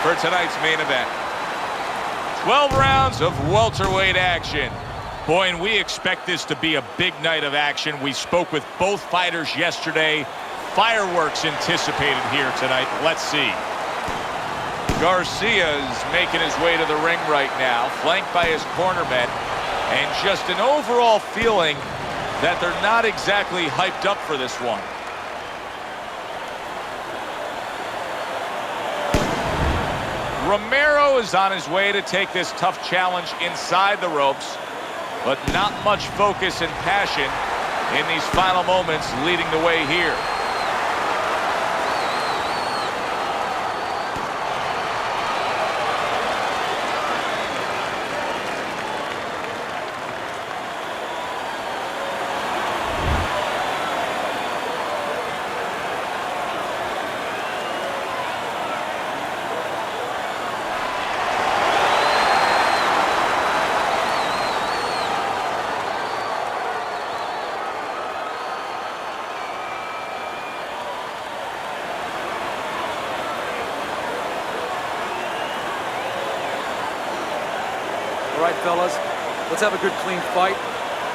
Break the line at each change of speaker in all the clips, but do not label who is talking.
for tonight's main event. 12 rounds of welterweight action. Boy, and we expect this to be a big night of action. We spoke with both fighters yesterday. Fireworks anticipated here tonight. Let's see. Garcia is making his way to the ring right now, flanked by his cornermen, and just an overall feeling that they're not exactly hyped up for this one. Romero is on his way to take this tough challenge inside the ropes, but not much focus and passion in these final moments leading the way here.
All right, fellas, let's have a good, clean fight.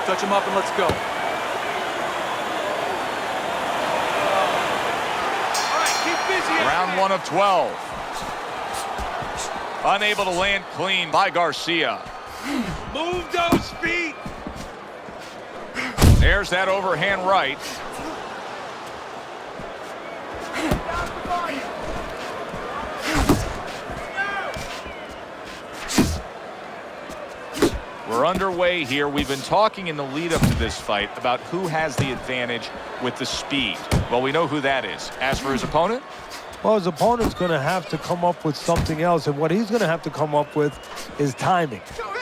Touch him up and let's go. All right, keep busy.
Round 1 of 12. Unable to land clean by Garcia.
Move those feet.
There's that overhand right. We're underway here. We've been talking in the lead up to this fight about who has the advantage with the speed. Well, we know who that is. As for his opponent?
Well, his opponent's going to have to come up with something else, and what he's going to have to come up with is timing.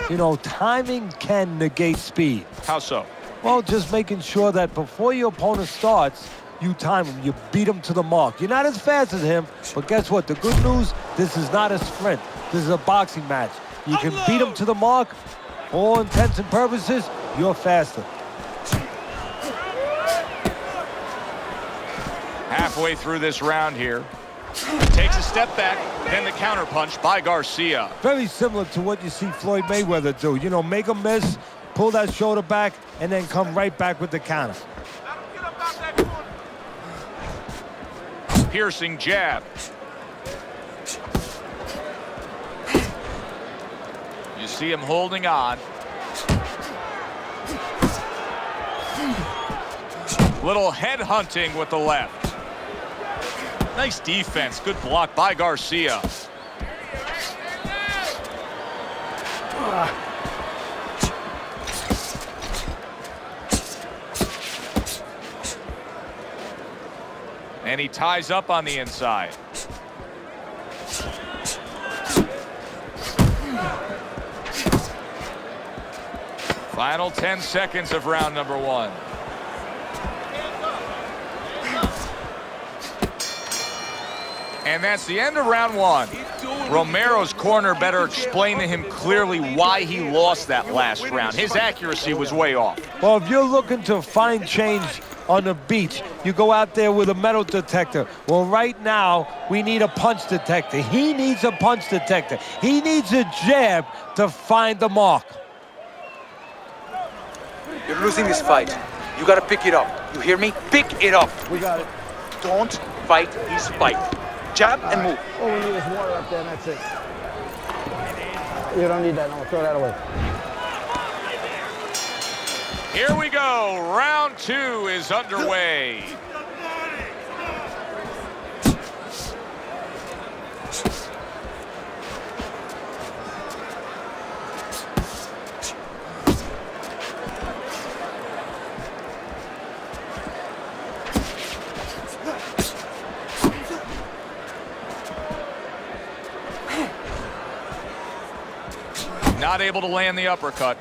You know, timing can negate speed.
How so?
Well, just making sure that before your opponent starts, you time him, you beat him to the mark. You're not as fast as him, but guess what? The good news, this is not a sprint. This is a boxing match. You can beat him to the mark. For all intents and purposes, you're faster.
Halfway through this round here. Takes a step back, then the counter punch by Garcia.
Very similar to what you see Floyd Mayweather do. You know, make a miss, pull that shoulder back, and then come right back with the counter.
Piercing jab. You see him holding on. Little head hunting with the left. Nice defense. Good block by Garcia. And he ties up on the inside. Final 10 seconds of round number 1. And that's the end of round 1. Romero's corner better explain to him clearly why he lost that last round. His accuracy was way off.
Well, if you're looking to find change on the beach, you go out there with a metal detector. Well, right now, we need a punch detector. He needs a punch detector. He needs a jab to find the mark.
You're losing this fight. You gotta pick it up. You hear me? Pick it up.
We got it.
Don't fight his fight. Jab and move.
All we need is water up there, and that's it. You don't need that. No, throw that away.
Here we go. Round 2 is underway. Not able to land the uppercut.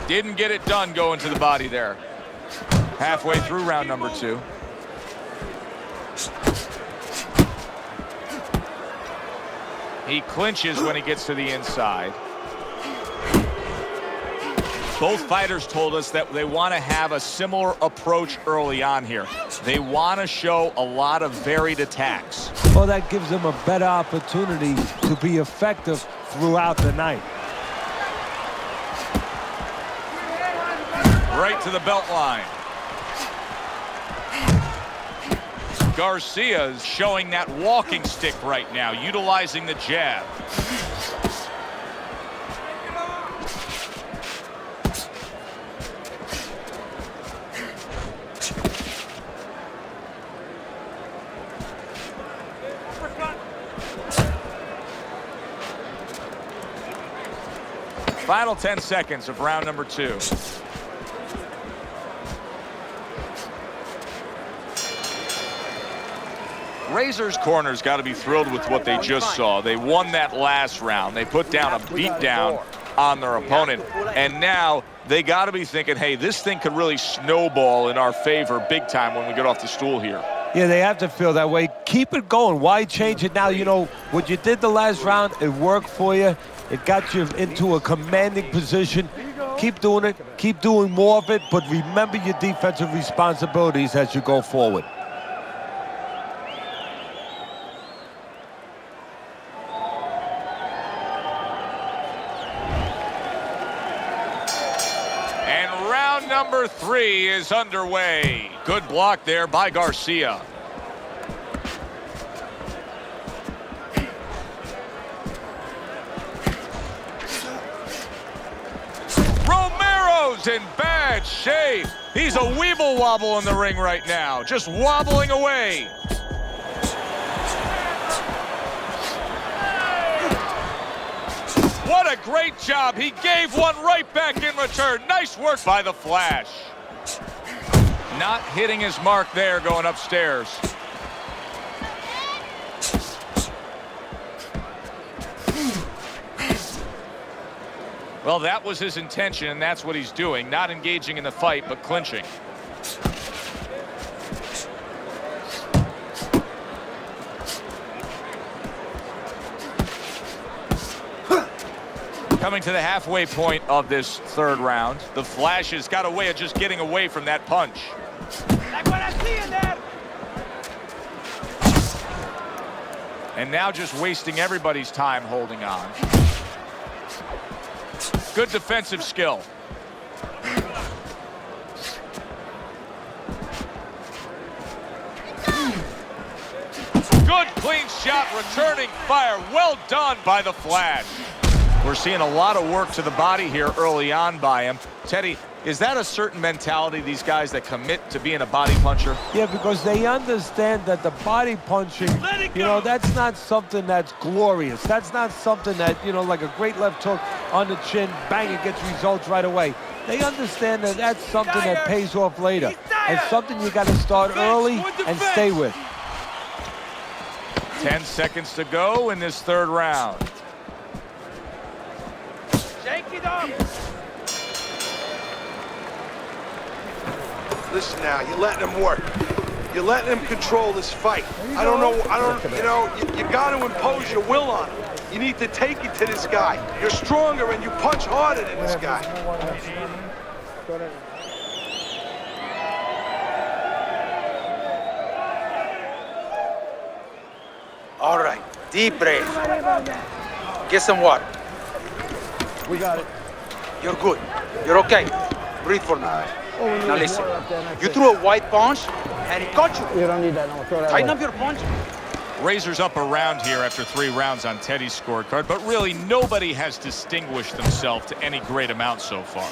Didn't get it done going to the body there. Halfway through round number 2. He clinches when he gets to the inside. Both fighters told us that they want to have a similar approach early on here. They want to show a lot of varied attacks.
Well, that gives them a better opportunity to be effective throughout the night.
Right to the belt line. Garcia's showing that walking stick right now, utilizing the jab. Final 10 seconds of round number 2. Razor's corner's got to be thrilled with what they just saw. They won that last round. They put down a beatdown on their opponent. And now they got to be thinking, hey, this thing could really snowball in our favor big time when we get off the stool here.
Yeah, they have to feel that way. Keep it going. Why change it now? You know, what you did the last round, it worked for you. It got you into a commanding position. Keep doing it. Keep doing more of it. But remember your defensive responsibilities as you go forward.
And round number 3 is underway. Good block there by Garcia. Romero's in bad shape. He's a weeble wobble in the ring right now, just wobbling away. What a great job. He gave one right back in return. Nice work by the Flash. Not hitting his mark there going upstairs. Well, that was his intention, and that's what he's doing. Not engaging in the fight, but clinching. Coming to the halfway point of this 3rd round. The Flash has got a way of just getting away from that punch.
Like what I see in there.
And now just wasting everybody's time holding on. Good defensive skill. Good clean shot, returning fire. Well done by the Flash. We're seeing a lot of work to the body here early on by him. Teddy, is that a certain mentality, these guys that commit to being a body puncher?
Yeah, because they understand that the body punching, you know, that's not something that's glorious. That's not something that, you know, like a great left hook on the chin, bang, it gets results right away. They understand that that's something that pays off later. And something you got to start early and stay with.
10 seconds to go in this 3rd round.
Shake it up.
Listen now, you're letting him work. You're letting him control this fight. You got to impose your will on him. You need to take it to this guy. You're stronger and you punch harder than this guy.
All right, deep breath. Get some water.
We got it.
You're good. You're okay. Breathe for me. Now listen, you threw a white punch and it got you.
You don't need that. No, throw that
Tighten
away.
up your punch.
Razor's up a round here after 3 rounds on Teddy's scorecard, but really nobody has distinguished themselves to any great amount so far.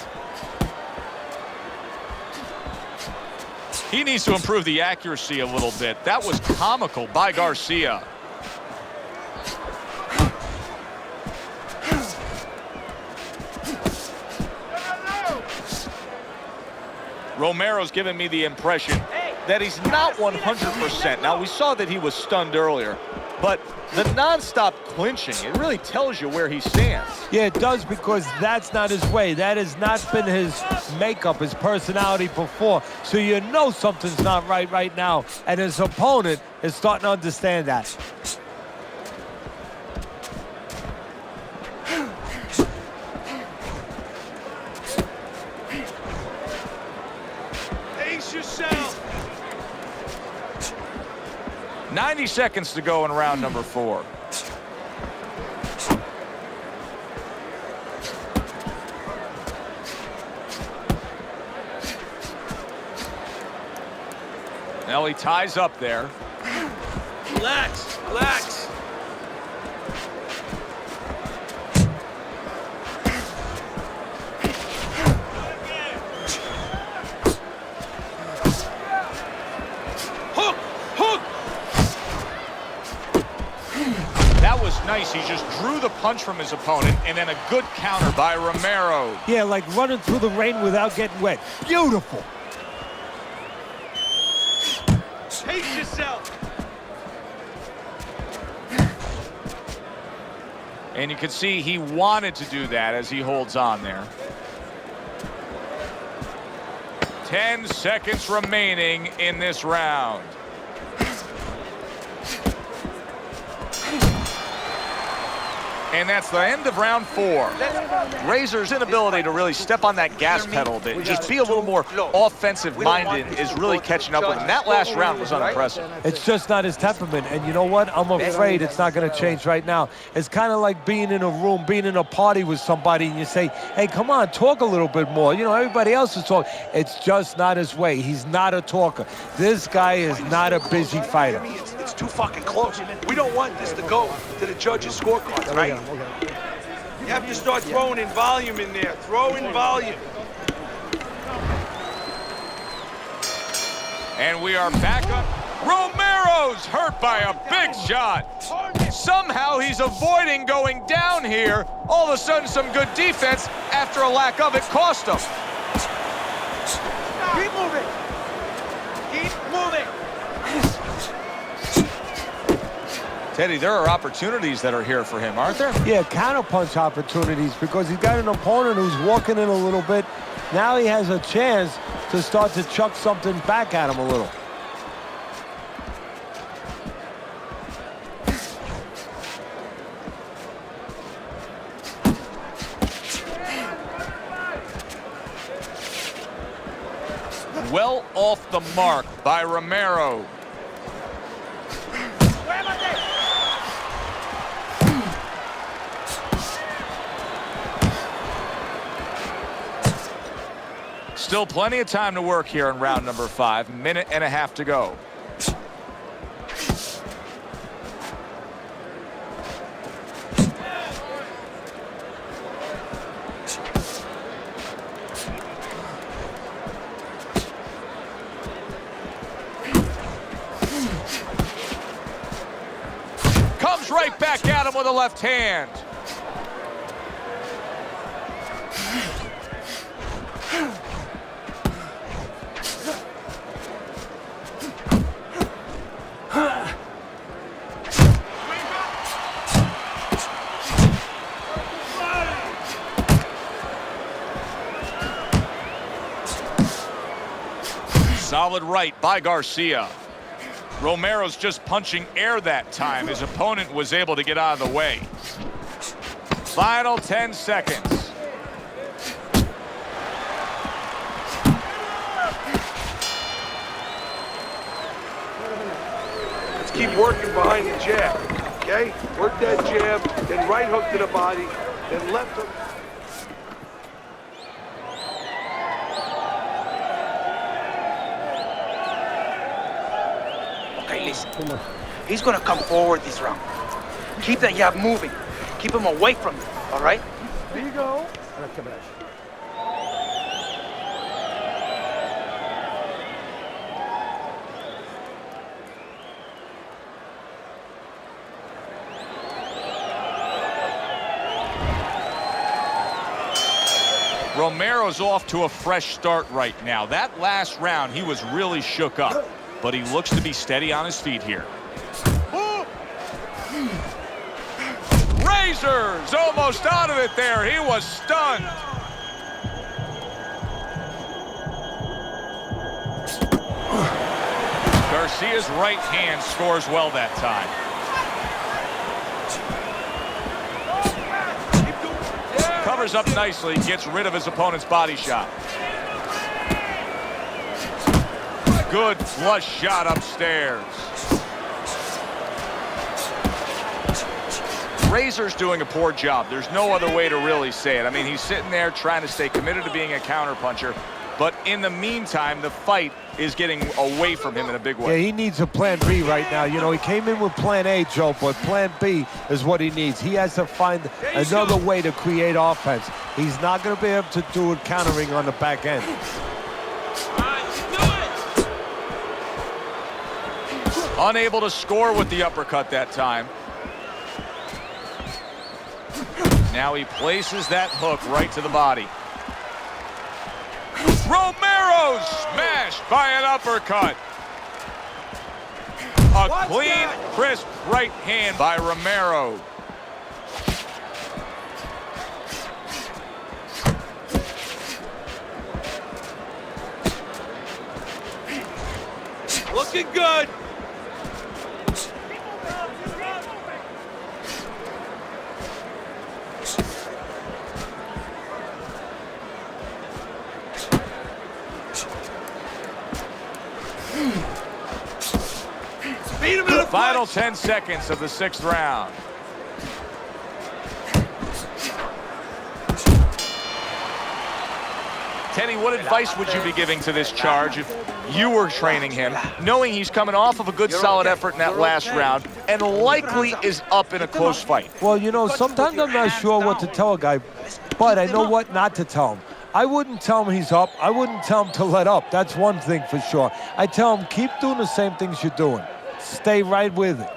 He needs to improve the accuracy a little bit. That was comical by Garcia. Romero's given me the impression that he's not 100%. Now, we saw that he was stunned earlier, but The non-stop clinching, it really tells you where he stands.
Yeah, it does, because that's not his way. That has not been his makeup, his personality before. So you know something's not right now. And his opponent is starting to understand that.
Ace yourself.
90 seconds to go in round number 4. Now he ties up there.
Relax, relax. Hook, hook.
That was nice. He just drew the punch from his opponent, and then a good counter by Romero.
Yeah, like running through the rain without getting wet. Beautiful.
Pace yourself.
And you can see he wanted to do that as he holds on there. 10 seconds remaining in this round. And that's the end of round 4. Razor's inability to really step on that gas pedal a bit, just be a little more offensive-minded, is really catching up with him. That last round was unimpressive.
It's just not his temperament. And you know what? I'm afraid it's not going to change right now. It's kind of like being in a room, being in a party with somebody, and you say, hey, come on, talk a little bit more. You know, everybody else is talking. It's just not his way. He's not a talker. This guy is not a busy fighter.
It's too fucking close. We don't want this to go to the judges' scorecards, right? You have to start throwing in volume in there. Throw in volume.
And we are back up. Romero's hurt by a big shot. Somehow he's avoiding going down here. All of a sudden, some good defense after a lack of it cost him.
Keep moving. Keep moving.
Teddy, there are opportunities that are here for him, aren't there?
Yeah, counterpunch opportunities, because he's got an opponent who's walking in a little bit. Now he has a chance to start to chuck something back at him a little.
Well off the mark by Romero. Still plenty of time to work here in round number 5. Minute and a half to go. Comes right back at him with a left hand. Solid right by Garcia. Romero's just punching air that time. His opponent was able to get out of the way. Final 10 seconds.
Let's keep working behind the jab, okay? Work that jab, then right hook to the body, then left hook.
Okay, listen. He's gonna come forward this round. Keep that jab moving. Keep him away from you, all right?
There you go.
Romero's off to a fresh start right now. That last round, he was really shook up, but he looks to be steady on his feet here.
Move.
reversers. Almost out of it there. He was stunned. Garcia's right hand scores well that time. Covers up nicely, gets rid of his opponent's body shot. Good flush shot upstairs. Razor's doing a poor job. There's no other way to really say it. I mean, he's sitting there trying to stay committed to being a counterpuncher, but in the meantime, the fight is getting away from him in a big way.
Yeah, he needs a plan B right now. You know, he came in with plan A, Joe, but plan B is what he needs. He has to find another way to create offense. He's not going to be able to do it countering on the back end.
Unable to score with the uppercut that time. Now he places that hook right to the body. Romero smashed by an uppercut. A clean, crisp right hand by Romero.
Looking good.
Final 10 seconds of the 6th round. Teddy, what advice would you be giving to this charge if you were training him, knowing he's coming off of a good solid effort in that last round and likely is up in a close fight?
Well, you know, sometimes I'm not sure what to tell a guy, but I know what not to tell him. I wouldn't tell him he's up. I wouldn't tell him to let up. That's one thing for sure. I tell him, keep doing the same things you're doing. Stay right with it.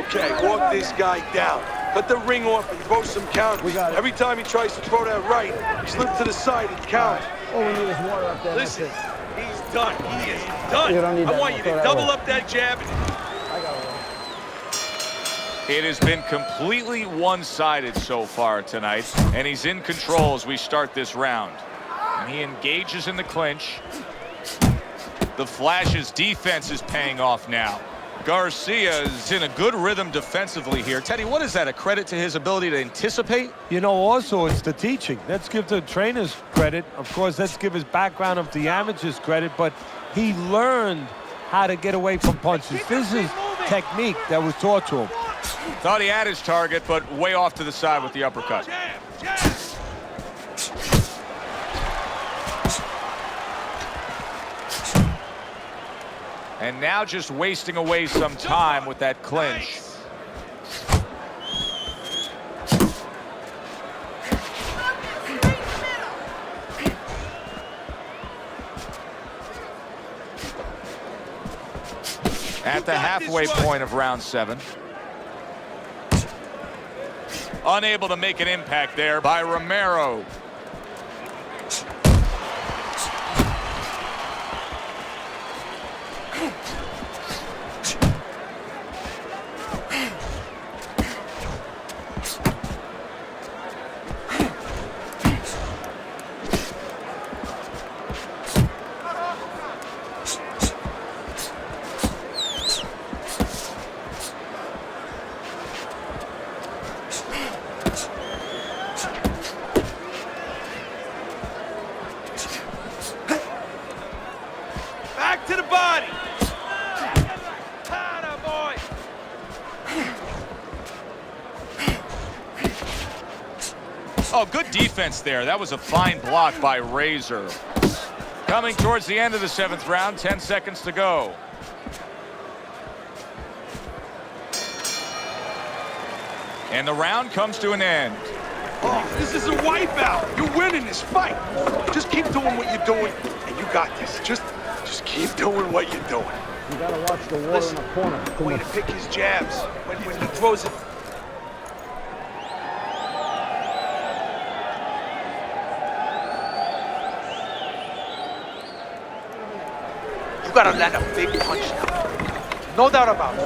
Okay, walk this guy down. Cut the ring off and throw some counters. Every time he tries to throw that right, slip to the side and count.
All we need is water up there.
Listen, he's done. He is done.
You don't need that.
I want you to double up that jab.
I got one.
It has been completely one-sided so far tonight, and he's in control as we start this round. And he engages in the clinch. The Flash's defense is paying off now. Garcia is in a good rhythm defensively here. Teddy, what is that, a credit to his ability to anticipate?
You know, also, it's the teaching. Let's give the trainers credit. Of course, let's give his background of the amateurs credit, but he learned how to get away from punches. This is technique that was taught to him.
Thought he had his target, but way off to the side with the uppercut.
Jab, jab.
And now just wasting away some time with that clinch. At the halfway point of round 7. Unable to make an impact there by Romero.
Back to the body. Atta boy.
Oh, good defense there. That was a fine block by Razor. Coming towards the end of the 7th round, 10 seconds to go. And the round comes to an end.
Oh, this is a wipeout. You're winning this fight. Just keep doing what you're doing, and you got this. Just keep doing what you're doing.
You gotta watch the water in the corner.
Way to pick his jabs when he throws it.
You gotta land a big punch now. No doubt about it.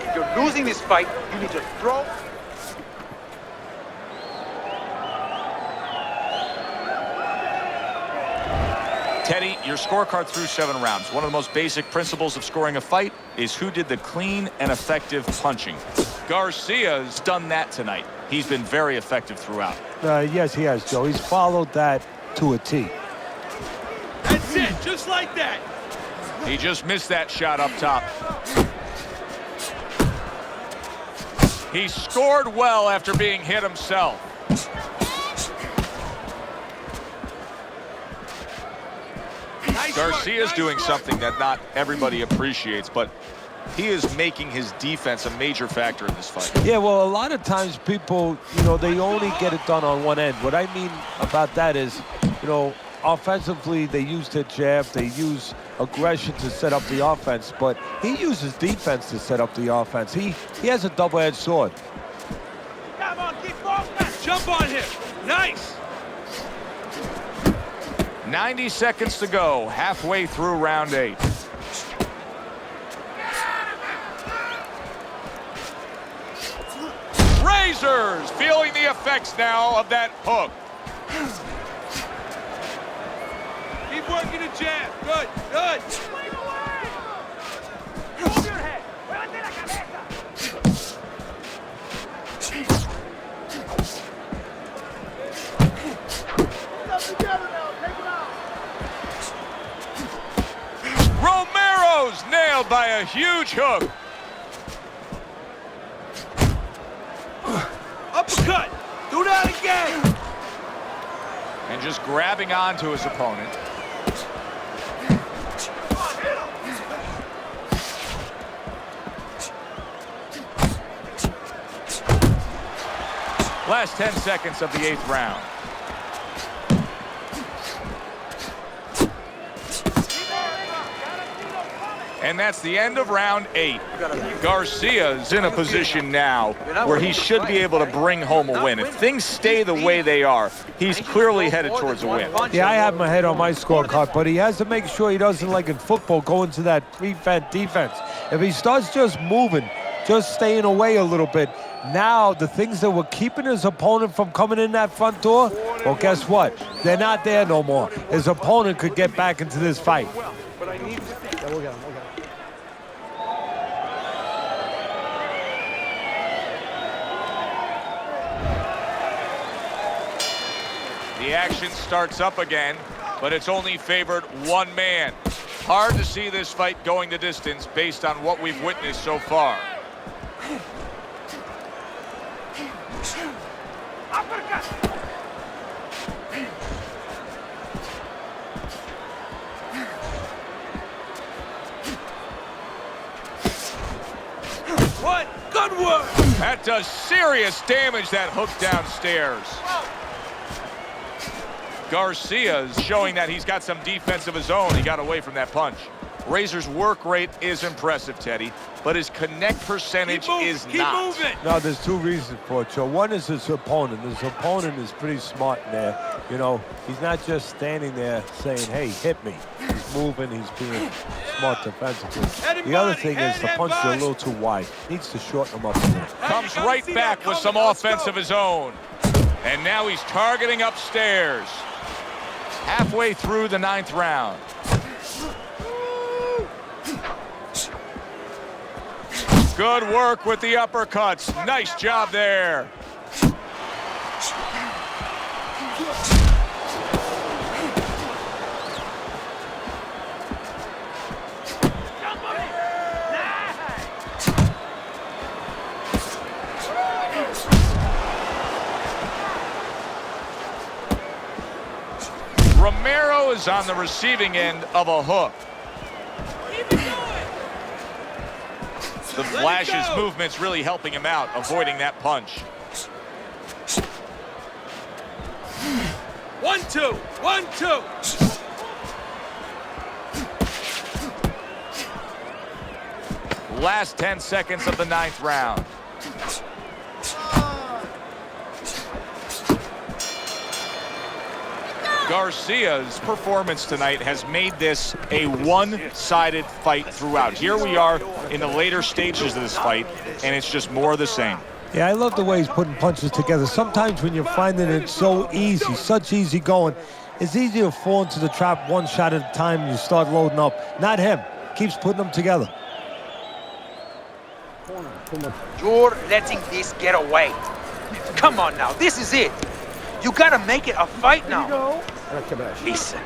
If you're losing this fight, you need to throw
Teddy, your scorecard through 7 rounds. One of the most basic principles of scoring a fight is who did the clean and effective punching. Garcia's done that tonight. He's been very effective throughout.
Yes, he has, Joe. He's followed that to a T.
That's it, just like that.
He just missed that shot up top. He scored well after being hit himself. Garcia's doing something that not everybody appreciates, but he is making his defense a major factor in this fight.
Yeah, well, a lot of times people, they only get it done on one end. What I mean about that is, offensively, they use their jab, they use aggression to set up the offense, but he uses defense to set up the offense. He has a double-edged sword.
Come on, keep walking. Jump on him. Nice.
90 seconds to go, halfway through round 8. Razors feeling the effects now of that hook.
Keep working the jab. Good, good.
Move your head. Muévete la cabeza.
Romero's nailed by a huge hook.
Uppercut. Do that again.
And just grabbing onto his opponent. Last 10 seconds of the 8th round. And that's the end of round 8. Garcia's in a position now where he should be able to bring home a win. If things stay the way they are, he's clearly headed towards a win.
Yeah, I have my head on my scorecard, but he has to make sure he doesn't, like in football, go into that prevent defense. If he starts just moving, just staying away a little bit, now the things that were keeping his opponent from coming in that front door, well, guess what? They're not there no more. His opponent could get back into this fight.
But I need to.
Yeah, we'll get him.
The action starts up again, but it's only favored one man. Hard to see this fight going the distance based on what we've witnessed so far.
What? Good work.
That does serious damage, that hook downstairs. Garcia's showing that he's got some defense of his own. He got away from that punch. Razor's work rate is impressive, Teddy, but his connect percentage is
keep
not.
moving.
No, there's two reasons for it, Joe. One is his opponent. His opponent is pretty smart in there. He's not just standing there saying, hey, hit me. He's moving, he's being smart defensively. The other thing is the punches are a little too wide. Needs to shorten them up a little.
Comes right back with some offense of his own. And now he's targeting upstairs. Halfway through the 9th round. Good work with the uppercuts. Nice job there. Romero is on the receiving end of a hook. The flashes movements really helping him out, avoiding that punch.
1-2, 1-2.
Last 10 seconds of the 9th round. Garcia's performance tonight has made this a one-sided fight throughout. Here we are in the later stages of this fight, and it's just more of the same.
Yeah, I love the way he's putting punches together. Sometimes when you're finding it so easy, such easy going, It's easy to fall into the trap one shot at a time and you start loading up. Not him. Keeps putting them together.
Corner. Too much.
You're letting this get away. Come on now, this is it. You gotta make it a fight now. Listen,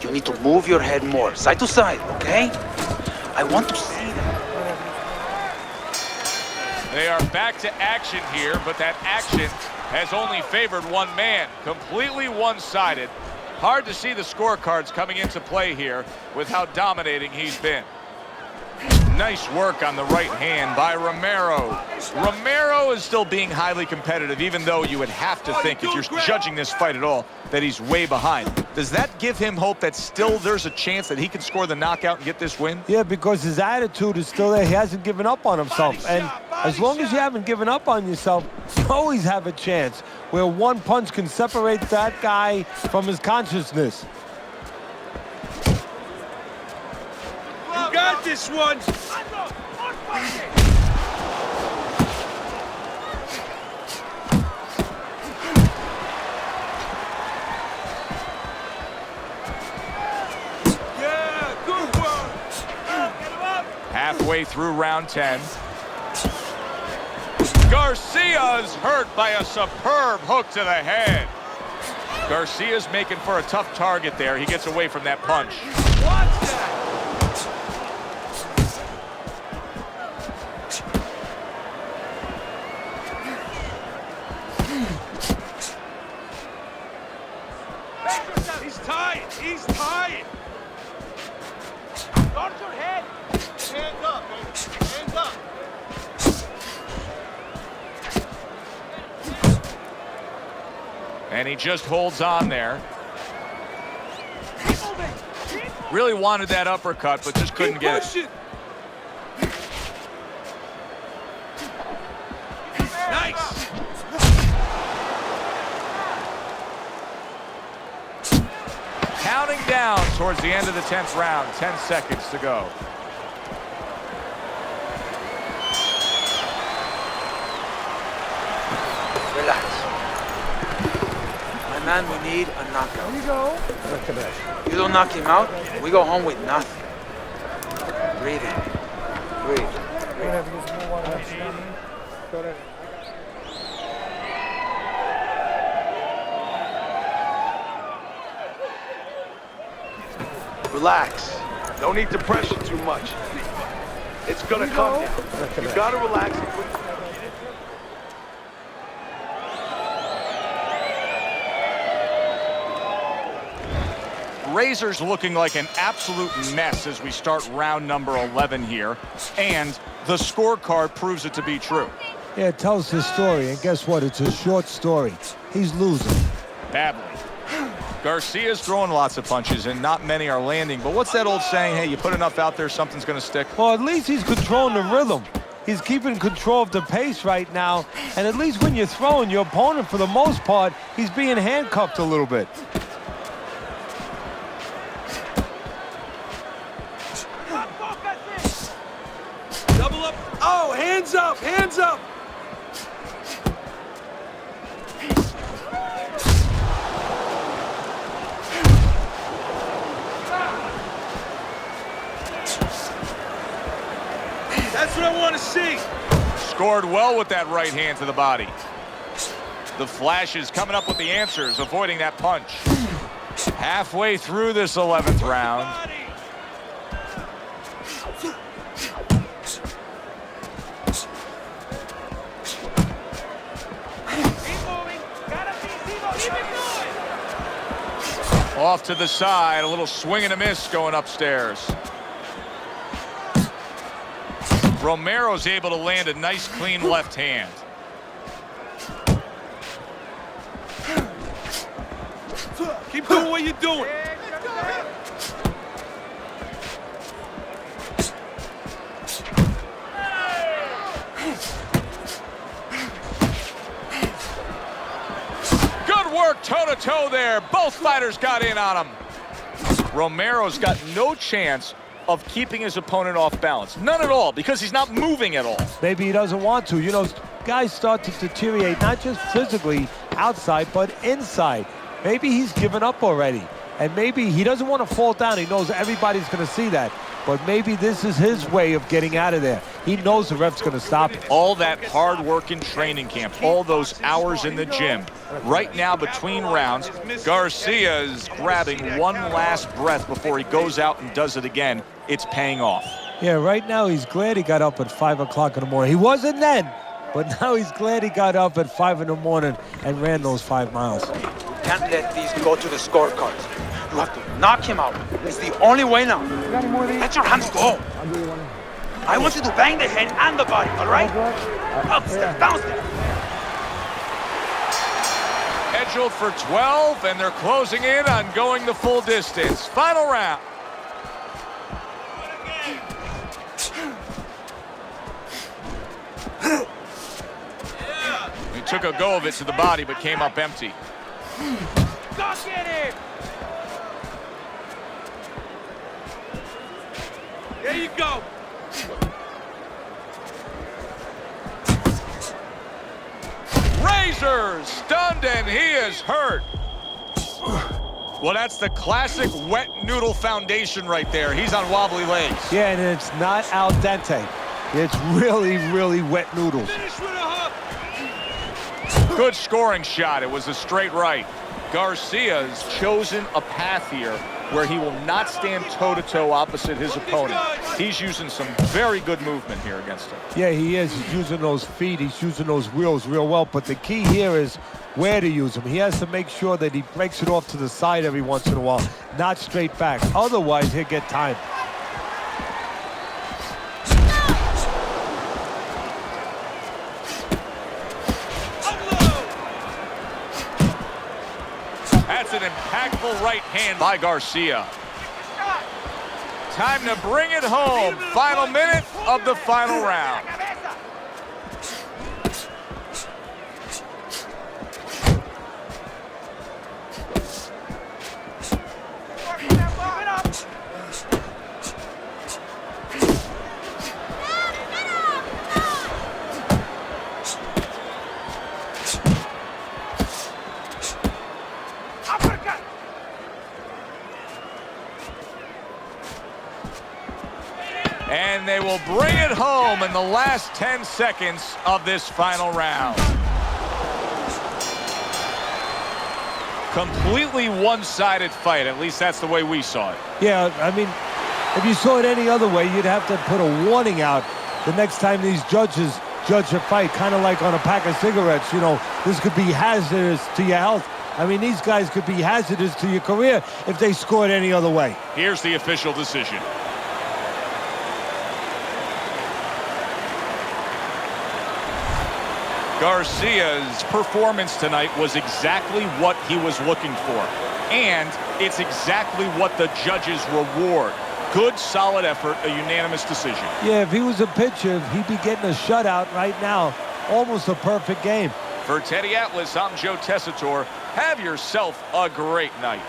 you need to move your head more, side to side, okay? I want to see that.
They are back to action here, but that action has only favored one man. Completely one-sided. Hard to see the scorecards coming into play here with how dominating he's been. Nice work on the right hand by Romero. Romero is still being highly competitive, even though you would have to think, if you're judging this fight at all, that he's way behind. Does that give him hope that still there's a chance that he can score the knockout and get this win?
Yeah, because his attitude is still there. He hasn't given up on himself. And as long as you haven't given up on yourself, you always have a chance where one punch can separate that guy from his consciousness.
You got this one. Yeah, good one.
Halfway through round 10. Garcia's hurt by a superb hook to the head. Garcia's making for a tough target there. He gets away from that punch.
Watch that. He's tired. He's tired.
Guard your head.
Hands up, man. Hands up.
And he just holds on there.
Keep moving. Keep
Really wanted that uppercut, but just couldn't get it.
Push Nice.
Counting down towards the end of the 10th round. 10 seconds to go.
Relax. My man, we need a knockout.
Here you go.
You don't knock him out, we go home with nothing. Breathe in. Breathe.
Relax. No need to pressure too much. It's gonna come now. You gotta relax and put...
Razor's looking like an absolute mess as we start round number 11 here, and the scorecard proves it to be true.
Yeah, it tells his story, and guess what? It's a short story. He's losing.
Badly. Garcia's throwing lots of punches, and not many are landing, but what's that old saying? Hey, you put enough out there, something's going to stick.
Well, at least he's controlling the rhythm. He's keeping control of the pace right now, and at least when you're throwing, your opponent, for the most part, he's being handcuffed a little bit.
Double up. Oh, hands up. Hands up. That's what I want to see.
Scored well with that right hand to the body. The flashes coming up with the answers, avoiding that punch. Halfway through this 11th round. Off to the side, a little swing and a miss going upstairs. Romero's able to land a nice, clean left hand.
Keep doing what you're doing.
Good work toe-to-toe there. Both fighters got in on him. Romero's got no chance of keeping his opponent off balance. None at all, because he's not moving at all.
Maybe he doesn't want to. You know, guys start to deteriorate, not just physically outside, but inside. Maybe he's given up already. And maybe he doesn't want to fall down. He knows everybody's going to see that. But maybe this is his way of getting out of there. He knows the ref's going to stop him.
All that hard work in training camp, all those hours in the gym. Right now, between rounds, Garcia is grabbing one last breath before he goes out and does it again. It's paying off.
Yeah, right now he's glad he got up at 5 o'clock in the morning. He wasn't then, but now he's glad he got up at 5 in the morning and ran those 5 miles.
Can't let these go to the scorecards. You have to knock him out. It's the only way now. Let your hands go. I want you to bang the head and the body, all right? Upstep, downstep.
Scheduled for 12, and they're closing in on going the full distance. Final round. He took a go of it to the body, but came up empty.
Go get him! There you go.
Razor stunned, and he is hurt. Well, that's the classic wet noodle foundation right there. He's on wobbly legs.
Yeah, and it's not al dente. It's really, really wet noodles.
Finish with a hook.
Good scoring shot. It was a straight right. Garcia's chosen a path here where he will not stand toe-to-toe opposite his opponent. He's using some very good movement here against him.
Yeah, he is. He's using those feet. He's using those wheels real well. But the key here is where to use them. He has to make sure that he breaks it off to the side every once in a while, not straight back. Otherwise, he'll get timed.
That's an impactful right hand by Garcia. Time to bring it home. Final minute of the final round. And they will bring it home in the last 10 seconds of this final round. Completely one-sided fight. At least that's the way we saw it.
Yeah, I mean, if you saw it any other way, you'd have to put a warning out the next time these judges judge a fight, kind of like on a pack of cigarettes. You know, this could be hazardous to your health. I mean, these guys could be hazardous to your career if they scored any other way.
Here's the official decision. Garcia's performance tonight was exactly what he was looking for. And it's exactly what the judges reward. Good, solid effort, a unanimous decision.
Yeah, if he was a pitcher, he'd be getting a shutout right now. Almost a perfect game.
For Teddy Atlas, I'm Joe Tessitore. Have yourself a great night.